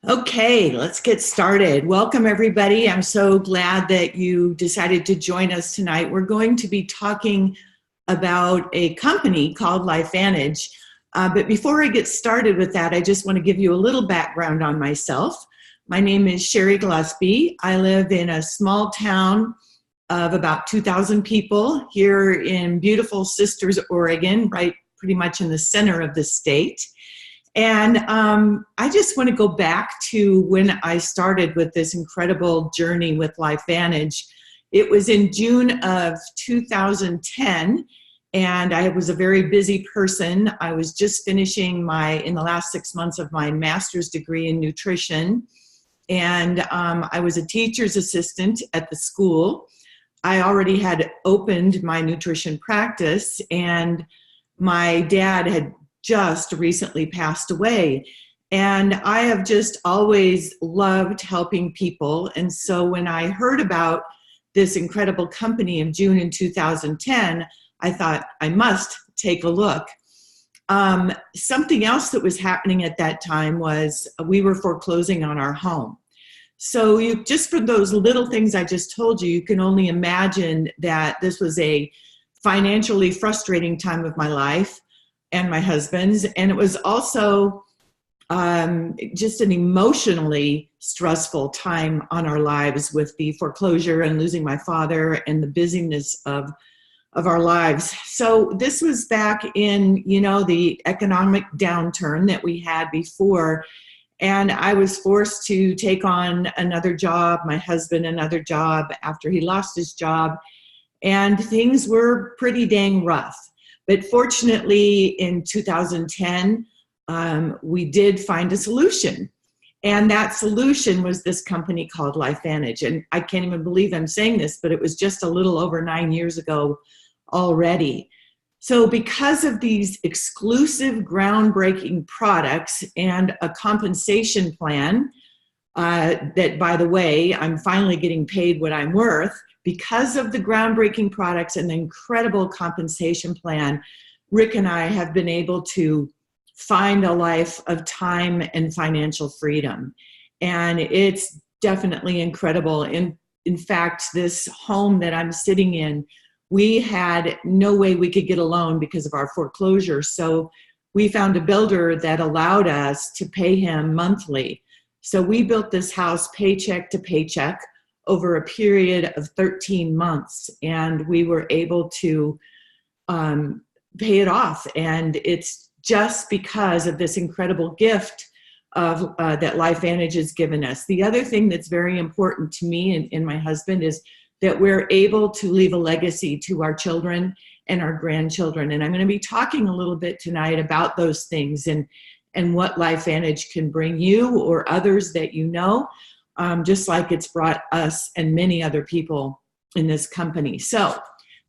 Okay, let's get started. Welcome, everybody. I'm so glad that you decided to join us tonight. We're going to be talking about a company called LifeVantage. But before I get started with that, I just want to give you a little background on myself. My name is Sheree Gillaspie. I live in a small town of about 2,000 people here in beautiful Sisters, Oregon, right pretty much in the center of the state. And I just want to go back to when I started with this incredible journey with LifeVantage. It was in June of 2010, and I was a very busy person. I was just finishing in the last 6 months of my master's degree in nutrition, and I was a teacher's assistant at the school. I already had opened my nutrition practice, and my dad had just recently passed away. And I have just always loved helping people. And so when I heard about this incredible company in June in 2010, I thought I must take a look. Something else that was happening at that time was we were foreclosing on our home. So just for those little things I just told you, you can only imagine that this was a financially frustrating time of my life and my husband's, and it was also just an emotionally stressful time on our lives with the foreclosure and losing my father and the busyness of our lives. So this was back in, the economic downturn that we had before, and I was forced to take on another job, my husband another job after he lost his job, and things were pretty dang rough. But fortunately, in 2010, we did find a solution. And that solution was this company called LifeVantage. And I can't even believe I'm saying this, but it was just a little over 9 years ago already. So because of these exclusive, groundbreaking products and a compensation plan, that, by the way, I'm finally getting paid what I'm worth, because of the groundbreaking products and the incredible compensation plan, Rick and I have been able to find a life of time and financial freedom. And it's definitely incredible. In fact, this home that I'm sitting in, we had no way we could get a loan because of our foreclosure. So we found a builder that allowed us to pay him monthly. So we built this house paycheck to paycheck over a period of 13 months, and we were able to pay it off. And it's just because of this incredible gift of that LifeVantage has given us. The other thing that's very important to me and my husband is that we're able to leave a legacy to our children and our grandchildren. And I'm going to be talking a little bit tonight about those things and what LifeVantage can bring you or others that you know. Just like it's brought us and many other people in this company. So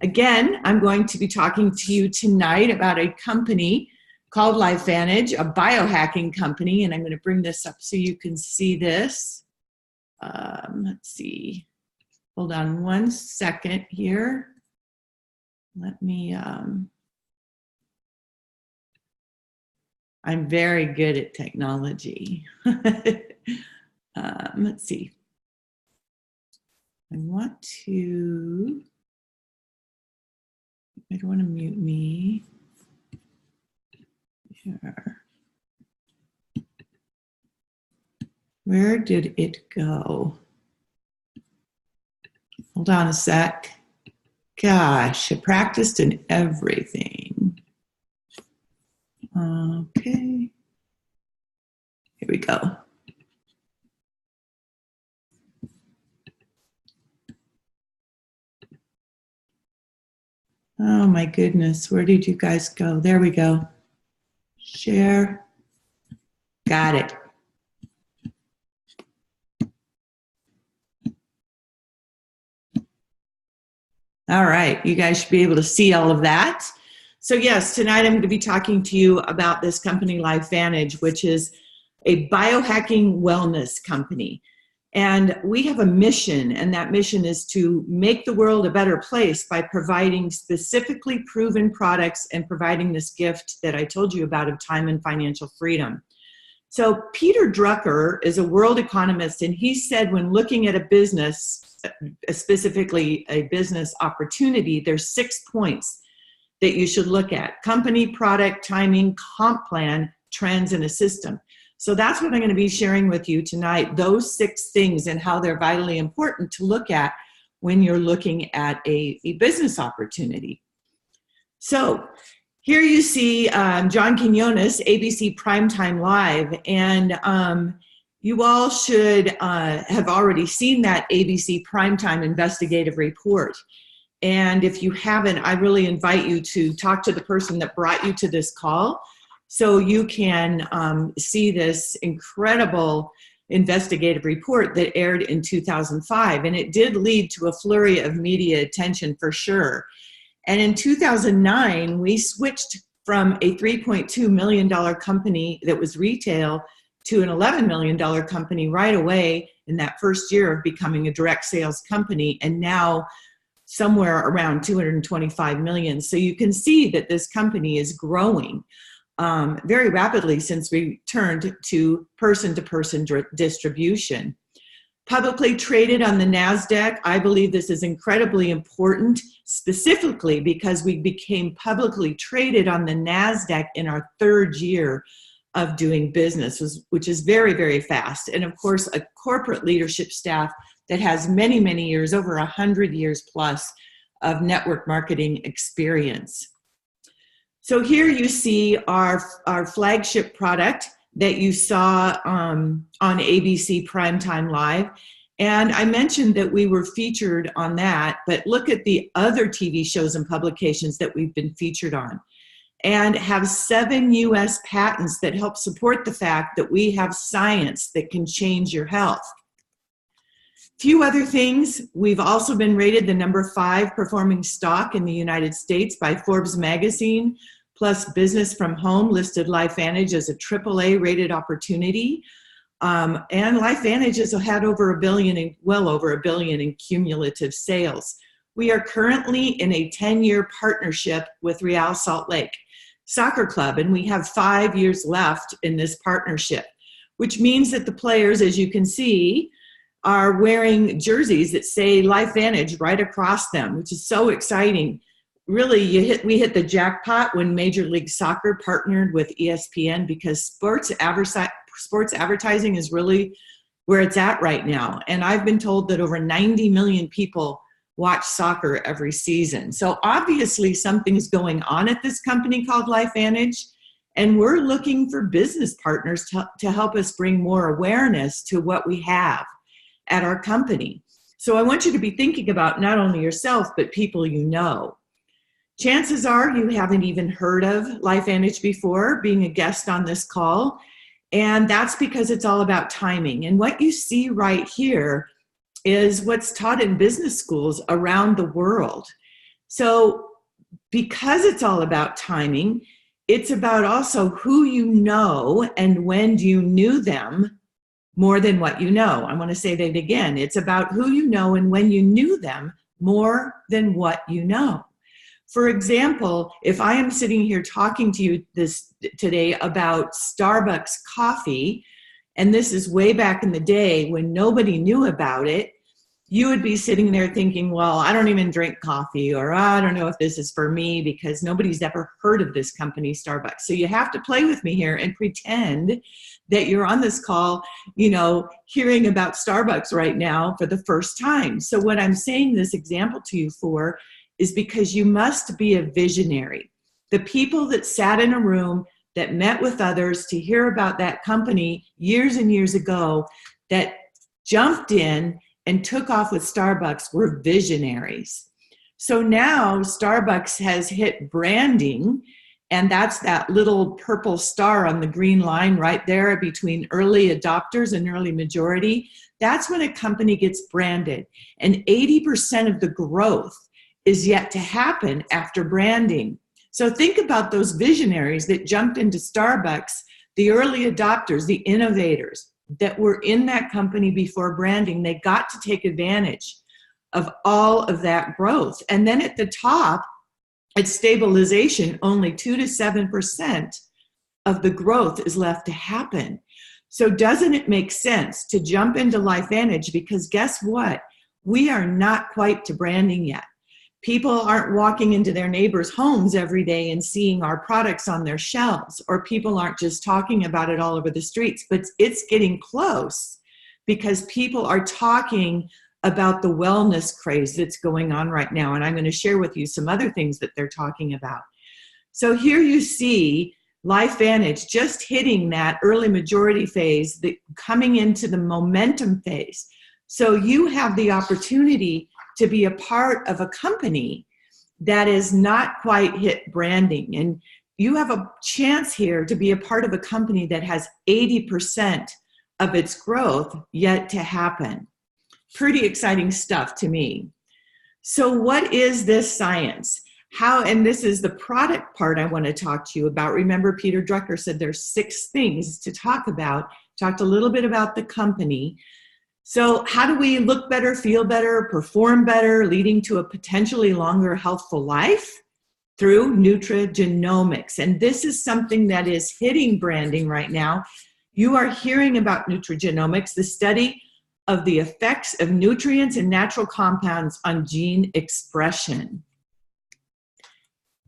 again, I'm going to be talking to you tonight about a company called LifeVantage, a biohacking company, and I'm going to bring this up so you can see this. Let's see. Hold on one second here. Let me, I'm very good at technology. Let's see. I don't want to mute me. Here. Where did it go? Hold on a sec. Gosh, I practiced in everything. Okay. Here we go. Oh my goodness, where did you guys go? There we go. Share. Got it. All right, you guys should be able to see all of that. So yes, tonight I'm going to be talking to you about this company LifeVantage, which is a biohacking wellness company. And we have a mission, and that mission is to make the world a better place by providing specifically proven products and providing this gift that I told you about of time and financial freedom. So Peter Drucker is a world economist, and he said when looking at a business, specifically a business opportunity, there's 6 points that you should look at: company, product, timing, comp plan, trends, and a system. So that's what I'm going to be sharing with you tonight, those 6 things and how they're vitally important to look at when you're looking at a business opportunity. So here you see John Quinones, ABC Primetime Live, and you all should have already seen that ABC Primetime investigative report. And if you haven't, I really invite you to talk to the person that brought you to this call so you can see this incredible investigative report that aired in 2005. And it did lead to a flurry of media attention for sure. And in 2009, we switched from a $3.2 million company that was retail to an $11 million company right away in that first year of becoming a direct sales company, and now somewhere around 225 million. So you can see that this company is growing very rapidly since we turned to person-to-person distribution. Publicly traded on the NASDAQ, I believe this is incredibly important, specifically because we became publicly traded on the NASDAQ in our 3rd year of doing business, which is very, very fast. And of course, a corporate leadership staff that has many, many years, over 100 years plus of network marketing experience. So here you see our flagship product that you saw on ABC Primetime Live. And I mentioned that we were featured on that, but look at the other TV shows and publications that we've been featured on, and have 7 US patents that help support the fact that we have science that can change your health. Few other things, we've also been rated the #5 performing stock in the United States by Forbes magazine, plus Business from Home listed LifeVantage as a AAA rated opportunity. And LifeVantage has had over well over $1 billion in cumulative sales. We are currently in a 10-year partnership with Real Salt Lake Soccer Club, and we have 5 years left in this partnership, which means that the players, as you can see, are wearing jerseys that say LifeVantage right across them, which is so exciting. Really, we hit the jackpot when Major League Soccer partnered with ESPN, because sports advertising is really where it's at right now. And I've been told that over 90 million people watch soccer every season. So obviously something's going on at this company called LifeVantage, and we're looking for business partners to help us bring more awareness to what we have at our company. So I want you to be thinking about not only yourself, but people you know. Chances are you haven't even heard of LifeVantage before, being a guest on this call, and that's because it's all about timing. And what you see right here is what's taught in business schools around the world. So because it's all about timing, it's about also who you know and when you knew them more than what you know. I want to say that again. It's about who you know and when you knew them more than what you know. For example, if I am sitting here talking to you today about Starbucks coffee, and this is way back in the day when nobody knew about it, you would be sitting there thinking, well, I don't even drink coffee, or I don't know if this is for me, because nobody's ever heard of this company, Starbucks. So you have to play with me here and pretend that you're on this call, hearing about Starbucks right now for the first time. So what I'm saying this example to you for is because you must be a visionary. The people that sat in a room, that met with others to hear about that company years and years ago, that jumped in and took off with Starbucks, were visionaries. So now Starbucks has hit branding, and that's that little purple star on the green line right there between early adopters and early majority. That's when a company gets branded. And 80% of the growth is yet to happen after branding. So think about those visionaries that jumped into Starbucks, the early adopters, the innovators that were in that company before branding. They got to take advantage of all of that growth. And then at the top, at stabilization, only 2 to 7% of the growth is left to happen. So doesn't it make sense to jump into LifeVantage? Because guess what? We are not quite to branding yet. People aren't walking into their neighbors' homes every day and seeing our products on their shelves, or people aren't just talking about it all over the streets, but it's getting close because people are talking about the wellness craze that's going on right now. And I'm going to share with you some other things that they're talking about. So here you see LifeVantage just hitting that early majority phase, coming into the momentum phase. So you have the opportunity to be a part of a company that is not quite hit branding. And you have a chance here to be a part of a company that has 80% of its growth yet to happen. Pretty exciting stuff to me. So what is this science? How, and this is the product part I want to talk to you about. Remember, Peter Drucker said there's 6 things to talk about. Talked a little bit about the company. So how do we look better, feel better, perform better, leading to a potentially longer, healthful life? Through nutrigenomics. And this is something that is hitting branding right now. You are hearing about nutrigenomics, the study of the effects of nutrients and natural compounds on gene expression.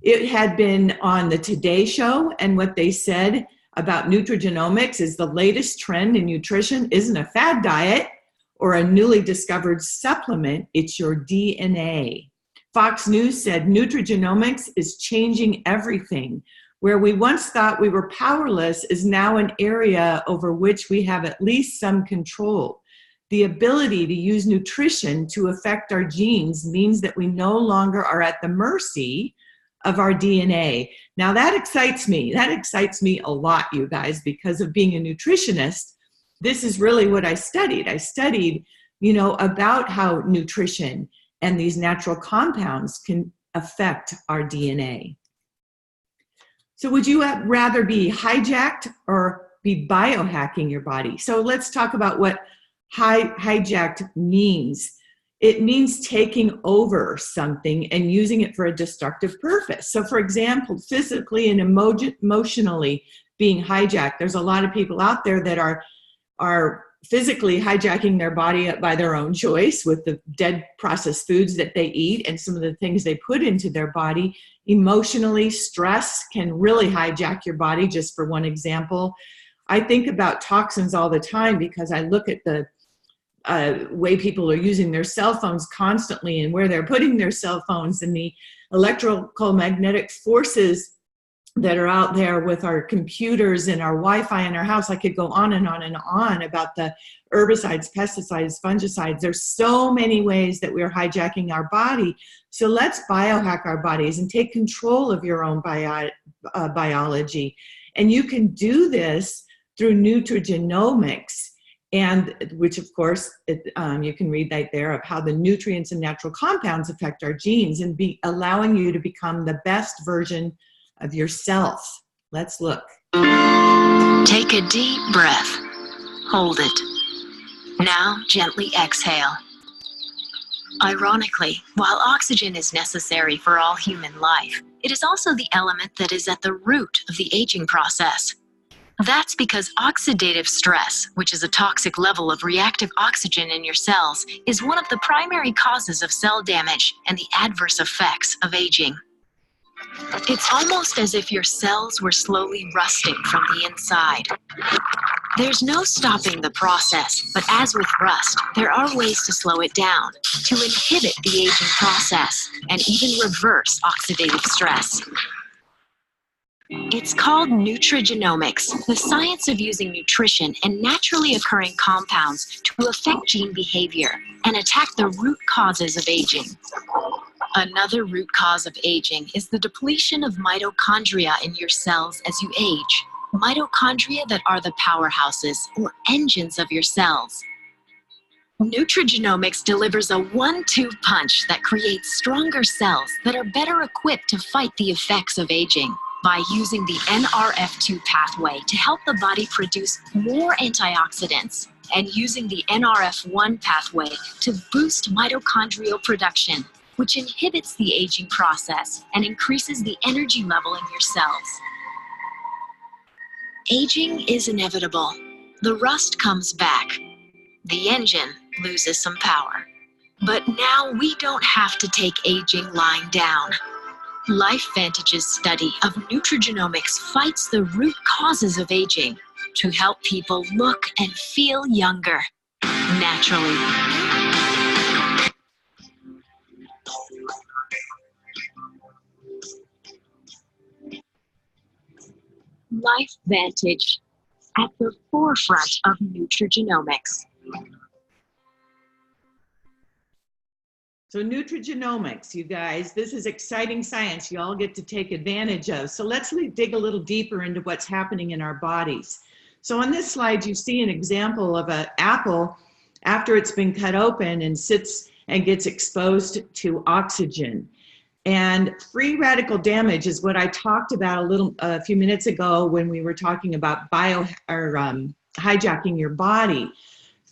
It had been on the Today Show, and what they said about nutrigenomics is the latest trend in nutrition isn't a fad diet or a newly discovered supplement, it's your DNA. Fox News said nutrigenomics is changing everything. Where we once thought we were powerless is now an area over which we have at least some control. The ability to use nutrition to affect our genes means that we no longer are at the mercy of our DNA. Now that excites me. That excites me a lot, you guys, because of being a nutritionist. This is really what I studied. I studied, about how nutrition and these natural compounds can affect our DNA. So would you rather be hijacked or be biohacking your body? So let's talk about what hijacked means. It means taking over something and using it for a destructive purpose. So for example, physically and emotionally being hijacked. There's a lot of people out there that are physically hijacking their body by their own choice with the dead processed foods that they eat and some of the things they put into their body. Emotionally, stress can really hijack your body, just for one example. I think about toxins all the time because I look at the way people are using their cell phones constantly and where they're putting their cell phones and the electrical magnetic forces that are out there with our computers and our Wi-Fi in our house. I could go on and on and on about the herbicides, pesticides, fungicides. There's so many ways that we're hijacking our body. So let's biohack our bodies and take control of your own biology. And you can do this through nutrigenomics, and which of course, you can read right there of how the nutrients and natural compounds affect our genes and allowing you to become the best version of yourself. Let's look. Take a deep breath. Hold it. Now gently exhale. Ironically, while oxygen is necessary for all human life, it is also the element that is at the root of the aging process. That's because oxidative stress, which is a toxic level of reactive oxygen in your cells, is one of the primary causes of cell damage and the adverse effects of aging. It's almost as if your cells were slowly rusting from the inside. There's no stopping the process, but as with rust, there are ways to slow it down, to inhibit the aging process, and even reverse oxidative stress. It's called nutrigenomics, the science of using nutrition and naturally occurring compounds to affect gene behavior and attack the root causes of aging. Another root cause of aging is the depletion of mitochondria in your cells as you age. Mitochondria that are the powerhouses or engines of your cells. Nutrigenomics delivers a one-two punch that creates stronger cells that are better equipped to fight the effects of aging by using the NRF2 pathway to help the body produce more antioxidants and using the NRF1 pathway to boost mitochondrial production, which inhibits the aging process and increases the energy level in your cells. Aging is inevitable. The rust comes back. The engine loses some power. But now we don't have to take aging lying down. LifeVantage's study of nutrigenomics fights the root causes of aging to help people look and feel younger, naturally. LifeVantage, at the forefront of nutrigenomics. So nutrigenomics, you guys, this is exciting science you all get to take advantage of. So let's dig a little deeper into what's happening in our bodies. So on this slide, you see an example of an apple after it's been cut open and sits and gets exposed to oxygen. And free radical damage is what I talked about a few minutes ago when we were talking about hijacking your body.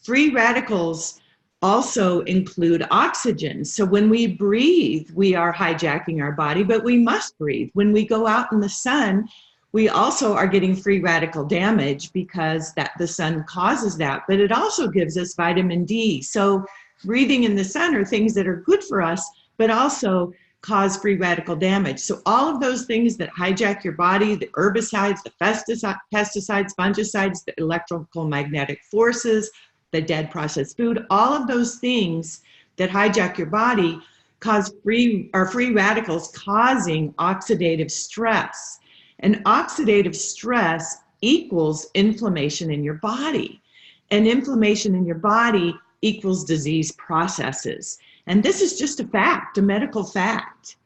Free radicals also include oxygen. So when we breathe, we are hijacking our body, but we must breathe. When we go out in the sun, we also are getting free radical damage because the sun causes that, but it also gives us vitamin D. So breathing in the sun are things that are good for us, but also cause free radical damage. So all of those things that hijack your body, the herbicides, the pesticides, fungicides, the electrical magnetic forces, the dead processed food, all of those things that hijack your body cause free radicals causing oxidative stress. And oxidative stress equals inflammation in your body. And inflammation in your body equals disease processes. And this is just a fact, a medical fact.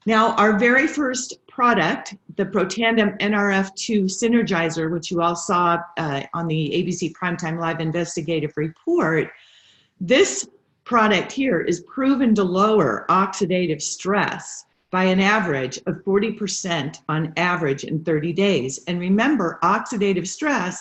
Now, our very first product, the Protandim NRF2 Synergizer, which you all saw on the ABC Primetime Live Investigative Report, this product here is proven to lower oxidative stress by an average of 40% on average in 30 days. And remember, oxidative stress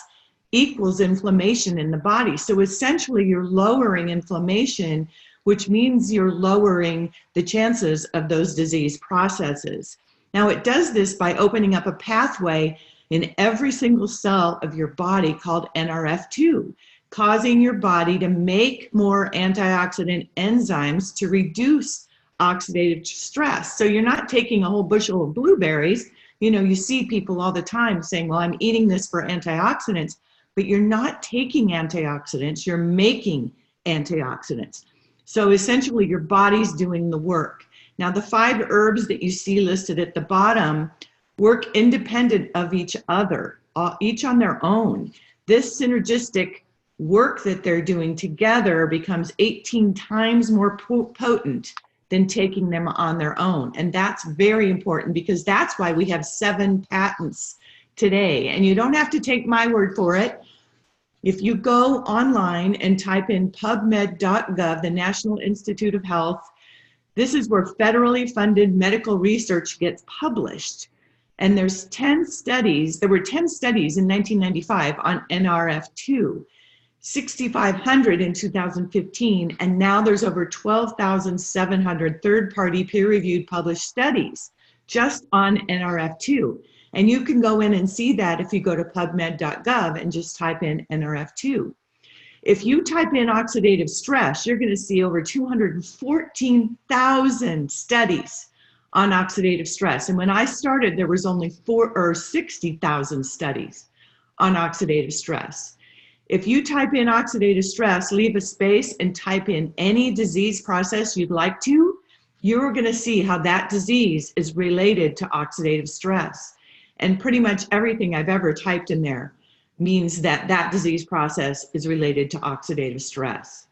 equals inflammation in the body. So essentially, you're lowering inflammation, which means you're lowering the chances of those disease processes. Now, it does this by opening up a pathway in every single cell of your body called NRF2, causing your body to make more antioxidant enzymes to reduce oxidative stress. So you're not taking a whole bushel of blueberries. You know, you see people all the time saying, well, I'm eating this for antioxidants, but you're not taking antioxidants, you're making antioxidants. So essentially, your body's doing the work. Now, the 5 herbs that you see listed at the bottom work independent of each other, each on their own. This synergistic work that they're doing together becomes 18 times more potent than taking them on their own. And that's very important because that's why we have 7 patents today. And you don't have to take my word for it. If you go online and type in pubmed.gov, the National Institute of Health, this is where federally funded medical research gets published. And there's 10 studies, there were 10 studies in 1995 on NRF2, 6,500 in 2015, and now there's over 12,700 third-party peer-reviewed published studies just on NRF2. And you can go in and see that if you go to pubmed.gov and just type in NRF2. If you type in oxidative stress, you're going to see over 214,000 studies on oxidative stress. And when I started, there was only 60,000 studies on oxidative stress. If you type in oxidative stress, leave a space and type in any disease process you'd like to, you're going to see how that disease is related to oxidative stress. And pretty much everything I've ever typed in there means that that disease process is related to oxidative stress.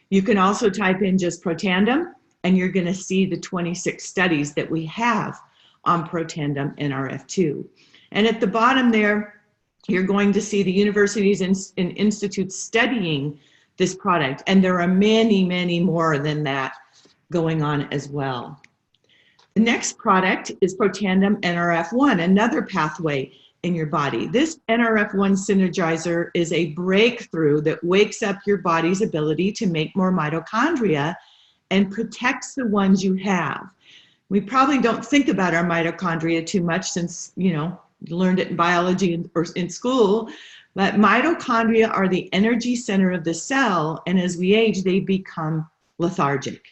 You can also type in just Protandim, and you're going to see the 26 studies that we have on Protandim NRF2. And at the bottom there, you're going to see the universities and institutes studying this product. And there are many, many more than that going on as well. The next product is Protandim NRF1, another pathway in your body. This NRF1 synergizer is a breakthrough that wakes up your body's ability to make more mitochondria and protects the ones you have. We probably don't think about our mitochondria too much since, you know, you learned it in biology or in school, but mitochondria are the energy center of the cell, and as we age, they become lethargic.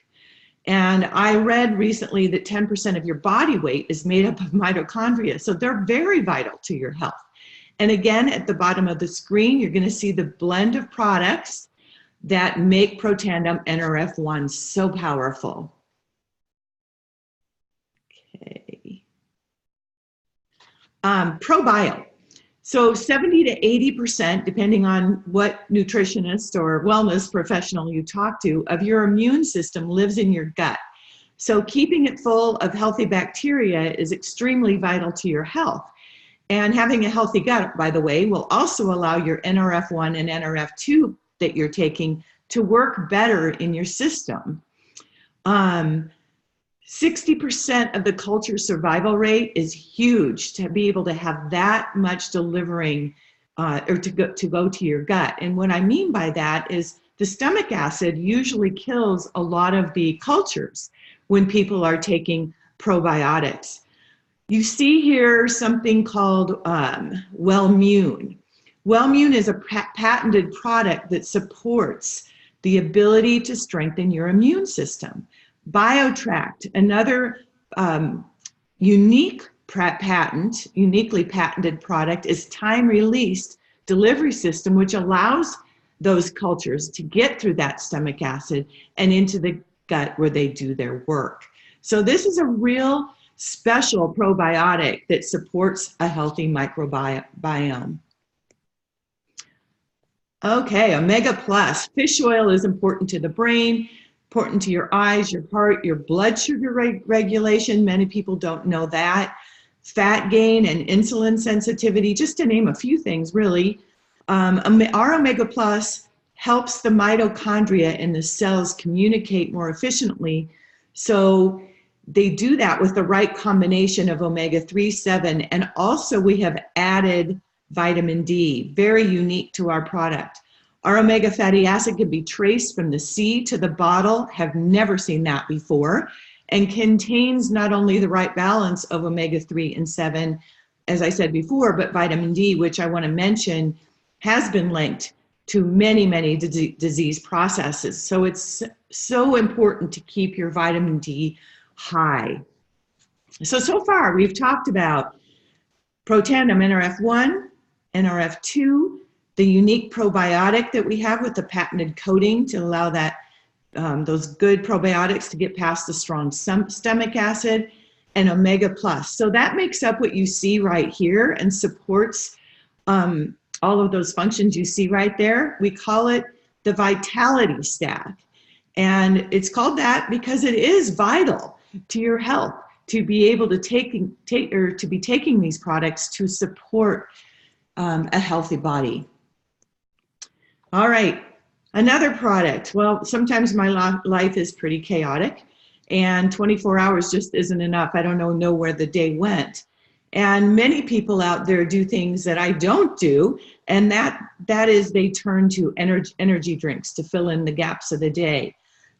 And I read recently that 10% of your body weight is made up of mitochondria, so they're very vital to your health. And again, at the bottom of the screen, you're going to see the blend of products that make Protandim NRF1 so powerful. Okay. ProBio. So 70 to 80%, depending on what nutritionist or wellness professional you talk to, of your immune system lives in your gut. So keeping it full of healthy bacteria is extremely vital to your health. And having a healthy gut, by the way, will also allow your NRF1 and NRF2 that you're taking to work better in your system. 60% of the culture survival rate is huge to be able to have that much delivering or to go to your gut. And what I mean by that is the stomach acid usually kills a lot of the cultures when people are taking probiotics. You see here something called Wellmune. Wellmune is a patented product that supports the ability to strengthen your immune system. BioTract, another uniquely patented product, is time-released delivery system, which allows those cultures to get through that stomach acid and into the gut where they do their work. So this is a real special probiotic that supports a healthy microbiome. Okay, Omega Plus. Fish oil is important to the brain, important to your eyes, your heart, your blood sugar regulation. Many people don't know that. Fat gain and insulin sensitivity, just to name a few things, really. Our Omega Plus helps the mitochondria in the cells communicate more efficiently. So they do that with the right combination of omega-3, 7, and also we have added vitamin D, very unique to our product. Our omega fatty acid can be traced from the seed to the bottle, have never seen that before, and contains not only the right balance of omega-3 and 7, as I said before, but vitamin D, which I want to mention, has been linked to many, many disease processes. So it's so important to keep your vitamin D high. So far we've talked about Protandim NRF1, NRF2, the unique probiotic that we have with the patented coating to allow that those good probiotics to get past the strong stomach acid, and Omega Plus. So that makes up what you see right here and supports all of those functions you see right there. We call it the Vitality Stack. And it's called that because it is vital to your health to be able to be taking these products to support a healthy body. All right, another product. Well, sometimes my life is pretty chaotic and 24 hours just isn't enough. I don't know where the day went. And many people out there do things that I don't do, and that is they turn to energy drinks to fill in the gaps of the day.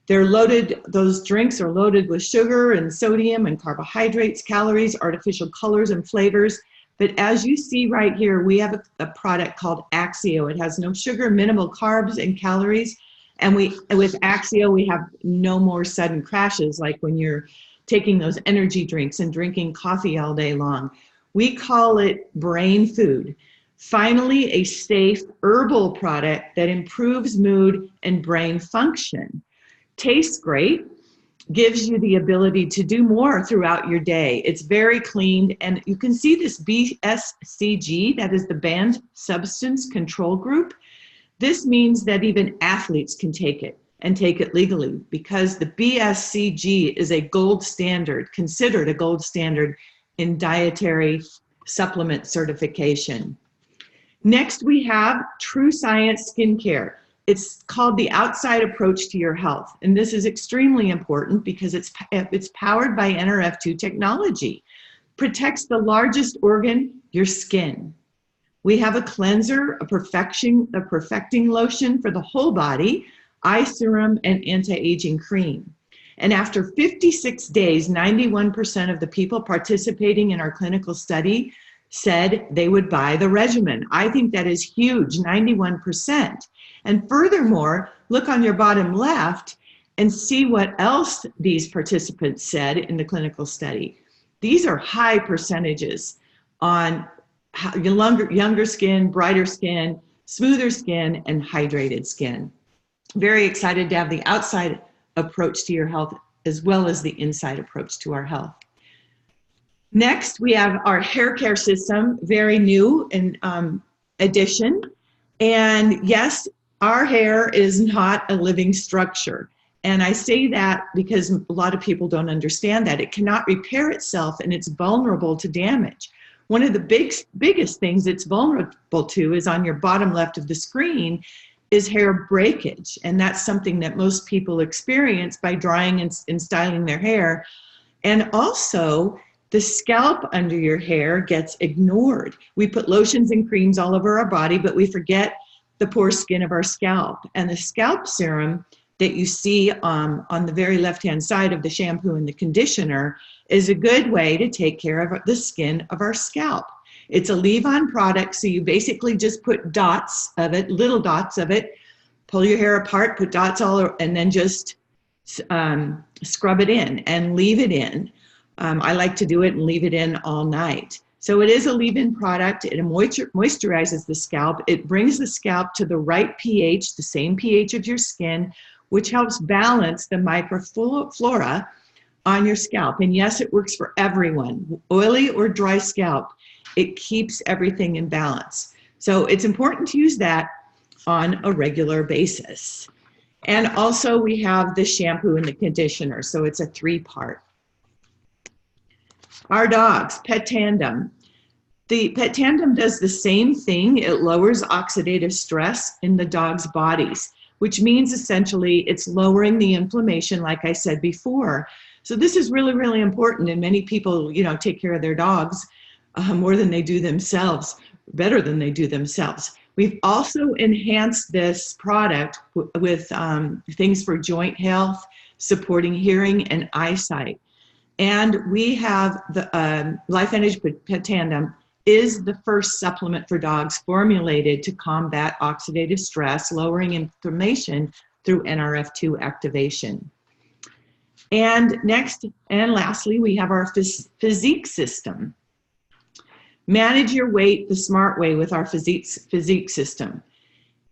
They're loaded, those drinks are loaded with sugar and sodium and carbohydrates, calories, artificial colors and flavors. But as you see right here, we have a product called Axio. It has no sugar, minimal carbs and calories. And with Axio, we have no more sudden crashes like when you're taking those energy drinks and drinking coffee all day long. We call it brain food. Finally, a safe herbal product that improves mood and brain function. Tastes great, gives you the ability to do more throughout your day. It's very clean, and you can see this BSCG, that is the Banned Substance Control Group. This means that even athletes can take it and take it legally because the BSCG is a gold standard, considered a gold standard in dietary supplement certification. Next, we have True Science Skincare. It's called the outside approach to your health. And this is extremely important because it's powered by NRF2 technology. Protects the largest organ, your skin. We have a cleanser, a perfecting lotion for the whole body, eye serum, and anti-aging cream. And after 56 days, 91% of the people participating in our clinical study said they would buy the regimen. I think that is huge, 91%. And furthermore, look on your bottom left and see what else these participants said in the clinical study. These are high percentages on younger skin, brighter skin, smoother skin, and hydrated skin. Very excited to have the outside approach to your health as well as the inside approach to our health. Next, we have our hair care system, very new in addition. And yes, our hair is not a living structure. And I say that because a lot of people don't understand that. It cannot repair itself and it's vulnerable to damage. One of the biggest things it's vulnerable to is on your bottom left of the screen is hair breakage. And that's something that most people experience by drying and styling their hair. And also, the scalp under your hair gets ignored. We put lotions and creams all over our body, but we forget the pore skin of our scalp. And the scalp serum that you see on the very left-hand side of the shampoo and the conditioner is a good way to take care of the skin of our scalp. It's a leave-on product, so you basically just put dots of it, little dots of it, pull your hair apart, put dots all over, and then just scrub it in and leave it in. I like to do it and leave it in all night. So it is a leave-in product. It moisturizes the scalp. It brings the scalp to the right pH, the same pH of your skin, which helps balance the microflora on your scalp. And yes, it works for everyone, oily or dry scalp. It keeps everything in balance. So it's important to use that on a regular basis. And also we have the shampoo and the conditioner. So it's a 3-part. Our dogs, Pet Tandem. The Pet Tandem does the same thing. It lowers oxidative stress in the dog's bodies, which means essentially it's lowering the inflammation, like I said before. So this is really, really important. And many people, take care of their dogs more than they do themselves, better than they do themselves. We've also enhanced this product with things for joint health, supporting hearing and eyesight. And we have the LifeVantage Pet Tandem is the first supplement for dogs formulated to combat oxidative stress, lowering inflammation through NRF2 activation. And next and lastly, we have our physique system. Manage your weight the smart way with our physique system.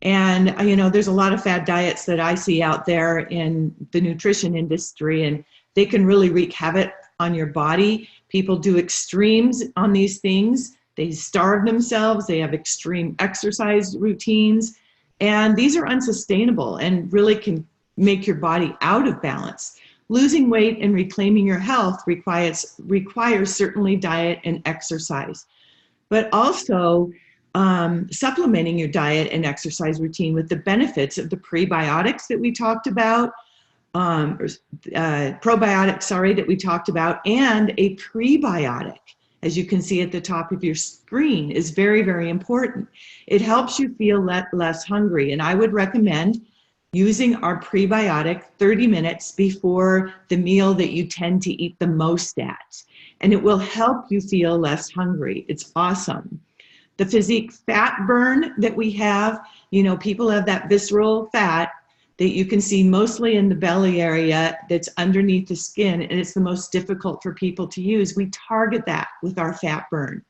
And, there's a lot of fad diets that I see out there in the nutrition industry, and they can really wreak havoc on your body. People do extremes on these things. They starve themselves. They have extreme exercise routines. And these are unsustainable and really can make your body out of balance. Losing weight and reclaiming your health requires certainly diet and exercise, but also supplementing your diet and exercise routine with the benefits of the prebiotics that we talked about, probiotics, that we talked about, and a prebiotic, as you can see at the top of your screen, is very, very important. It helps you feel less hungry, and I would recommend using our prebiotic 30 minutes before the meal that you tend to eat the most at, and it will help you feel less hungry. It's awesome. The physique fat burn that we have, people have that visceral fat that you can see mostly in the belly area that's underneath the skin, and it's the most difficult for people to use. We target that with our fat burn.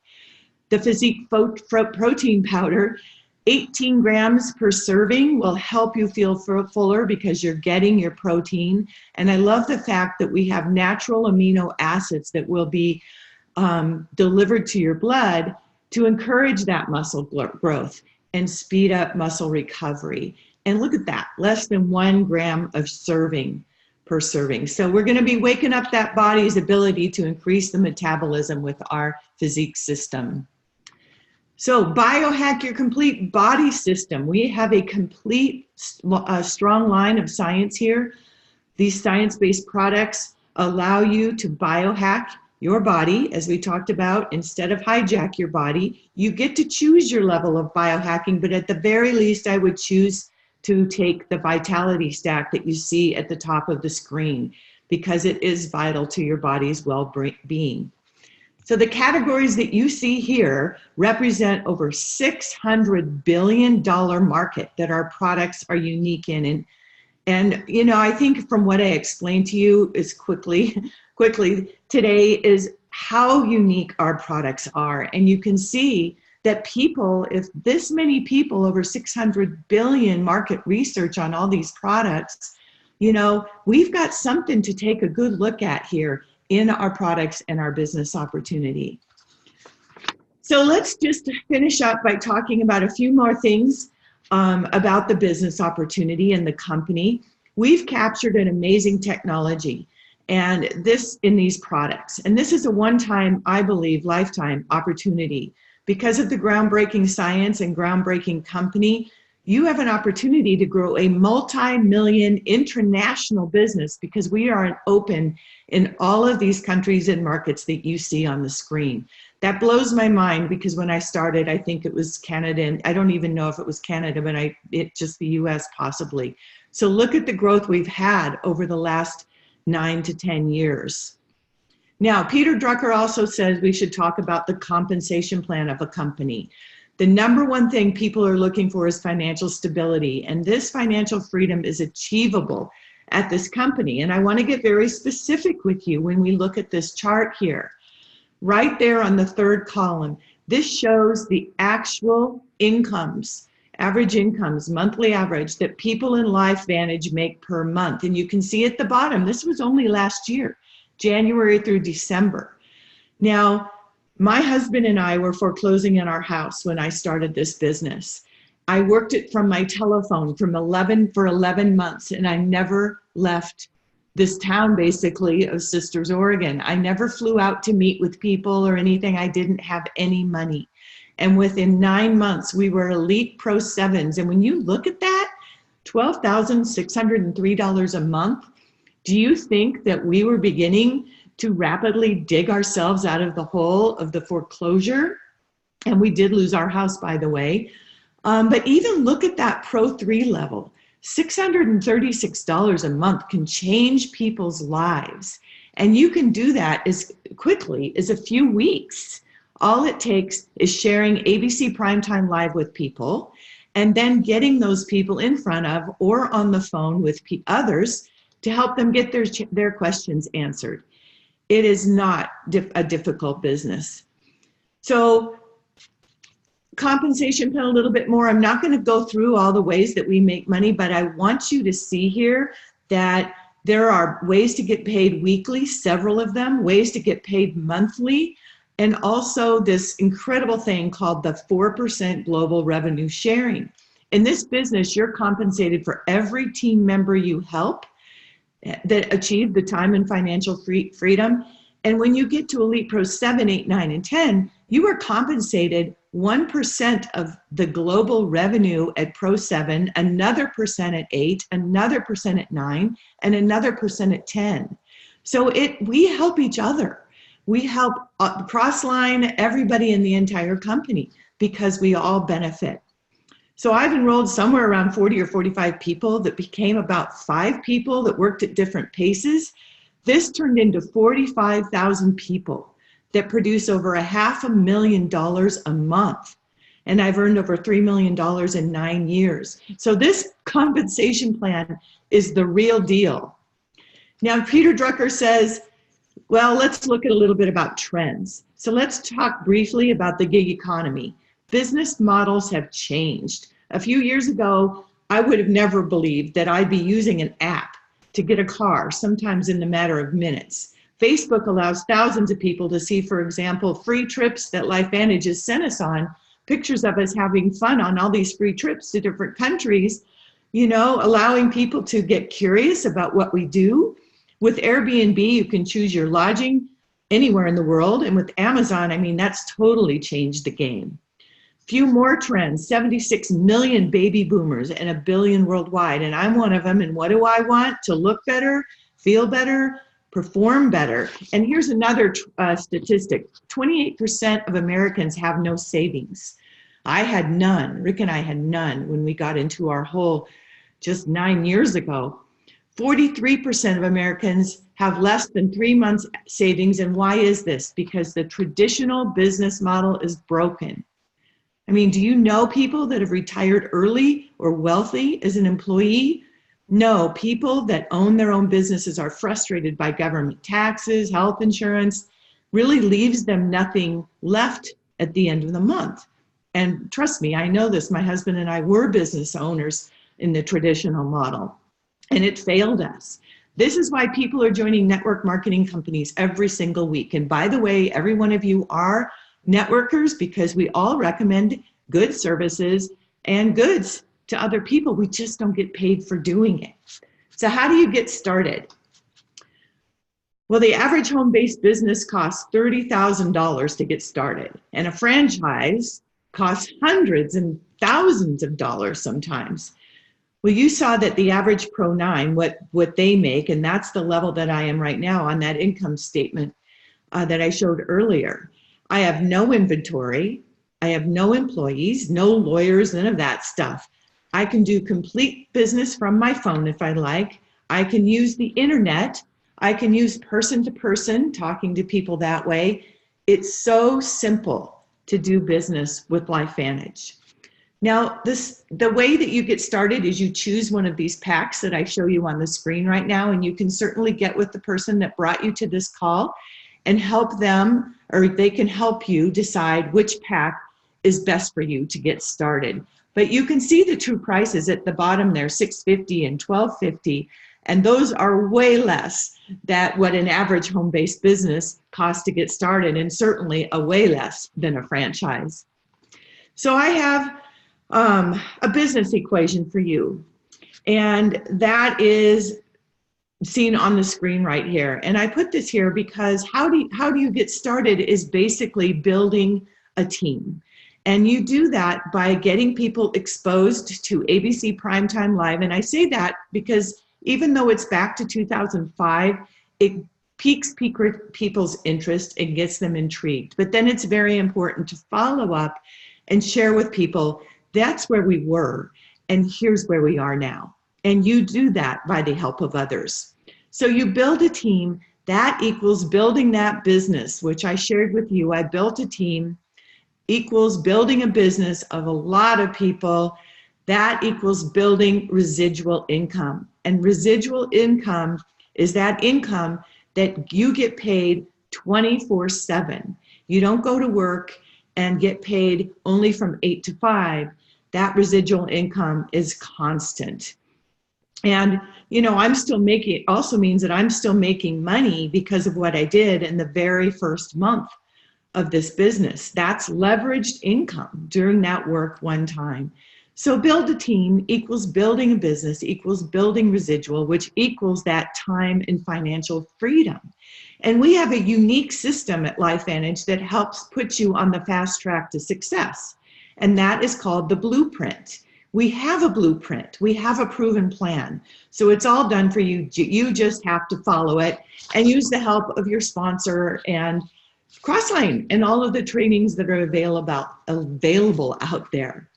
The physique protein powder, 18 grams per serving, will help you feel fuller because you're getting your protein. And I love the fact that we have natural amino acids that will be delivered to your blood to encourage that muscle growth and speed up muscle recovery. And look at that, less than 1 gram of serving per serving. So we're going to be waking up that body's ability to increase the metabolism with our physique system. So biohack your complete body system. We have a complete strong line of science here. These science-based products allow you to biohack your body, as we talked about. Instead of hijack your body, you get to choose your level of biohacking, but at the very least, I would choose to take the Vitality Stack that you see at the top of the screen, because it is vital to your body's well-being. So the categories that you see here represent over $600 billion market that our products are unique in. And you know, I think from what I explained to you is quickly today is how unique our products are. And you can see that people, if this many people, over 600 billion market research on all these products, you know, we've got something to take a good look at here in our products and our business opportunity. So let's just finish up by talking about a few more things about the business opportunity and the company. We've captured an amazing technology and this in these products. And this is a one-time, I believe, lifetime opportunity. Because of the groundbreaking science and groundbreaking company, you have an opportunity to grow a multi-million international business because we are open in all of these countries and markets that you see on the screen. That blows my mind because when I started, I think it was Canada, and I don't even know if it was Canada, but it just the US possibly. So look at the growth we've had over the last 9 to 10 years. Now, Peter Drucker also says we should talk about the compensation plan of a company. The number one thing people are looking for is financial stability, and this financial freedom is achievable at this company. And I want to get very specific with you when we look at this chart here. Right there on the third column, this shows the actual incomes, average incomes, monthly average that people in LifeVantage make per month. And you can see at the bottom, this was only last year, January through December. Now, my husband and I were foreclosing in our house when I started this business. I worked it from my telephone for 11 months, and I never left this town, basically, of Sisters, Oregon. I never flew out to meet with people or anything. I didn't have any money. And within 9 months, we were elite Pro 7s. And when you look at that, $12,603 a month, do you think that we were beginning to rapidly dig ourselves out of the hole of the foreclosure? And we did lose our house, by the way. But even look at that Pro 3 level. $636 a month can change people's lives. And you can do that as quickly as a few weeks. All it takes is sharing ABC Primetime Live with people and then getting those people in front of or on the phone with others to help them get their questions answered. It is not a difficult business. So compensation plan a little bit more. I'm not going to go through all the ways that we make money, but I want you to see here that there are ways to get paid weekly, several of them, ways to get paid monthly, and also this incredible thing called the 4% global revenue sharing. In this business, you're compensated for every team member you help that achieve the time and financial freedom. And when you get to Elite Pro 7, 8, 9, and 10, you are compensated 1% of the global revenue at Pro 7, another percent at 8, another percent at 9, and another percent at 10. So we help each other. We help crossline everybody in the entire company because we all benefit. So I've enrolled somewhere around 40 or 45 people that became about 5 people that worked at different paces. This turned into 45,000 people that produce over $500,000 a month. And I've earned over $3 million in 9 years. So this compensation plan is the real deal. Now, Peter Drucker says, well, let's look at a little bit about trends. So let's talk briefly about the gig economy. Business models have changed. A few years ago, I would have never believed that I'd be using an app to get a car, sometimes in the matter of minutes. Facebook allows thousands of people to see, for example, free trips that LifeVantage has sent us on, pictures of us having fun on all these free trips to different countries, you know, allowing people to get curious about what we do. With Airbnb, you can choose your lodging anywhere in the world. And with Amazon, I mean, that's totally changed the game. Few more trends, 76 million baby boomers and 1 billion worldwide. And I'm one of them. And what do I want? To look better, feel better, perform better. And here's another statistic. 28% of Americans have no savings. I had none. Rick and I had none when we got into our hole just 9 years ago. 43% of Americans have less than 3 months savings. And why is this? Because the traditional business model is broken. I mean, do you know people that have retired early or wealthy as an employee? No, people that own their own businesses are frustrated by government taxes, health insurance, really leaves them nothing left at the end of the month. And trust me, I know this. My husband and I were business owners in the traditional model, and it failed us. This is why people are joining network marketing companies every single week. And by the way, every one of you are networkers because we all recommend good services and goods to other people. We just don't get paid for doing it. So how do you get started? Well, the average home-based business costs $30,000 to get started, and a franchise costs hundreds and thousands of dollars sometimes. Well, you saw that the average Pro 9, what they make, and that's the level that I am right now on that income statement that I showed earlier. I have no inventory. I have no employees, no lawyers, none of that stuff. I can do complete business from my phone if I like. I can use the internet. I can use person to person, talking to people that way. It's so simple to do business with LifeVantage. Now, the way that you get started is you choose one of these packs that I show you on the screen right now, and you can certainly get with the person that brought you to this call and help them, or they can help you decide which pack is best for you to get started. But you can see the true prices at the bottom there, $650 and $1,250, and those are way less than what an average home-based business costs to get started, and certainly a way less than a franchise. So I have a business equation for you, and that is seen on the screen right here. And I put this here because how do you get started is basically building a team. And you do that by getting people exposed to ABC Primetime Live. And I say that because even though it's back to 2005, it piques people's interest and gets them intrigued. But then it's very important to follow up and share with people, that's where we were, and here's where we are now. And you do that by the help of others. So you build a team, that equals building that business, which I shared with you. I built a team, equals building a business of a lot of people. That equals building residual income. And residual income is that income that you get paid 24/7. You don't go to work and get paid only from 8 to 5. That residual income is constant. And, you know, I'm still making, it also means that I'm still making money because of what I did in the very first month of this business. That's leveraged income during that work one time. So build a team equals building a business equals building residual, which equals that time and financial freedom. And we have a unique system at LifeVantage that helps put you on the fast track to success. And that is called the blueprint. We have a blueprint. We have a proven plan. So it's all done for you. You just have to follow it and use the help of your sponsor and Crossline and all of the trainings that are available out there.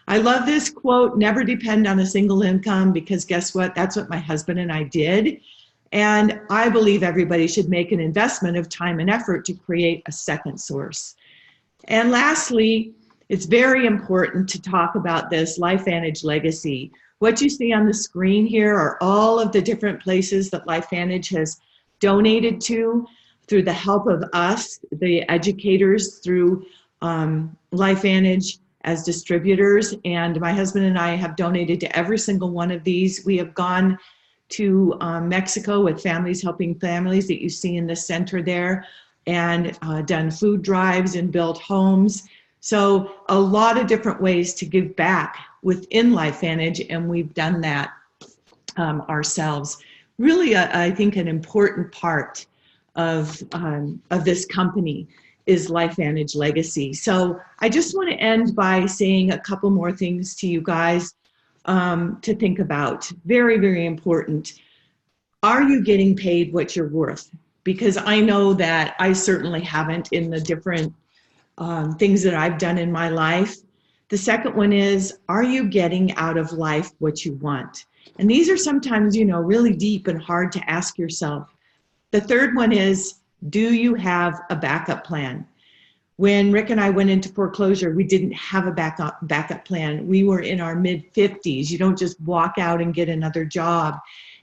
I love this quote, never depend on a single income, because guess what? That's what my husband and I did. And I believe everybody should make an investment of time and effort to create a second source. And lastly, it's very important to talk about this LifeVantage legacy. What you see on the screen here are all of the different places that LifeVantage has donated to through the help of us, the educators, through LifeVantage as distributors. And my husband and I have donated to every single one of these. We have gone to Mexico with Families Helping Families that you see in the center there, and done food drives and built homes. So a lot of different ways to give back within LifeVantage, and we've done that ourselves. Really, I think an important part of this company is LifeVantage legacy. So I just want to end by saying a couple more things to you guys to think about. Very, very important. Are you getting paid what you're worth? Because I know that I certainly haven't in the different things that I've done in my life. The second one is, are you getting out of life what you want? And these are sometimes, really deep and hard to ask yourself. The third one is, do you have a backup plan? When Rick and I went into foreclosure, we didn't have a backup plan. We were in our mid-50s. You don't just walk out and get another job.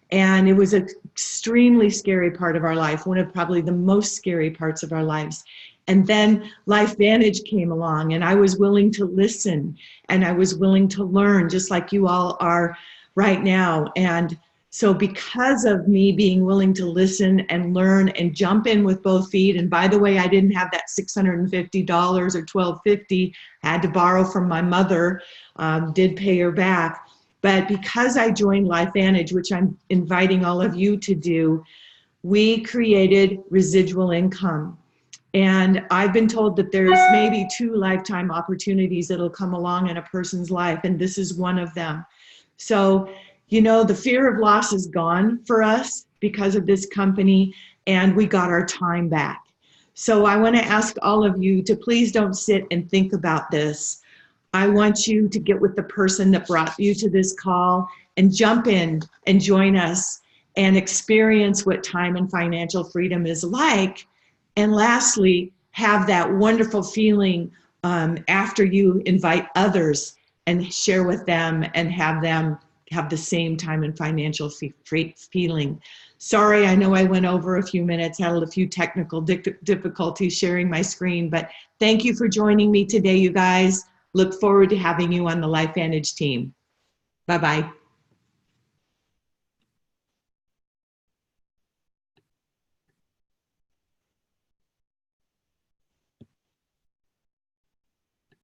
And it was an extremely scary part of our life, one of probably the most scary parts of our lives. And then LifeVantage came along, and I was willing to listen, and I was willing to learn, just like you all are right now. And so because of me being willing to listen and learn and jump in with both feet, and by the way, I didn't have that $650 or $1,250, I had to borrow from my mother, did pay her back. But because I joined LifeVantage, which I'm inviting all of you to do, we created residual income. And I've been told that there's maybe 2 lifetime opportunities that'll come along in a person's life, and this is one of them. So, the fear of loss is gone for us because of this company, and we got our time back. So I want to ask all of you to please don't sit and think about this. I want you to get with the person that brought you to this call and jump in and join us and experience what time and financial freedom is like. And lastly, have that wonderful feeling after you invite others and share with them and have them have the same time and financial feeling. Sorry, I know I went over a few minutes, had a few technical difficulties sharing my screen, but thank you for joining me today, you guys. Look forward to having you on the LifeVantage team. Bye-bye.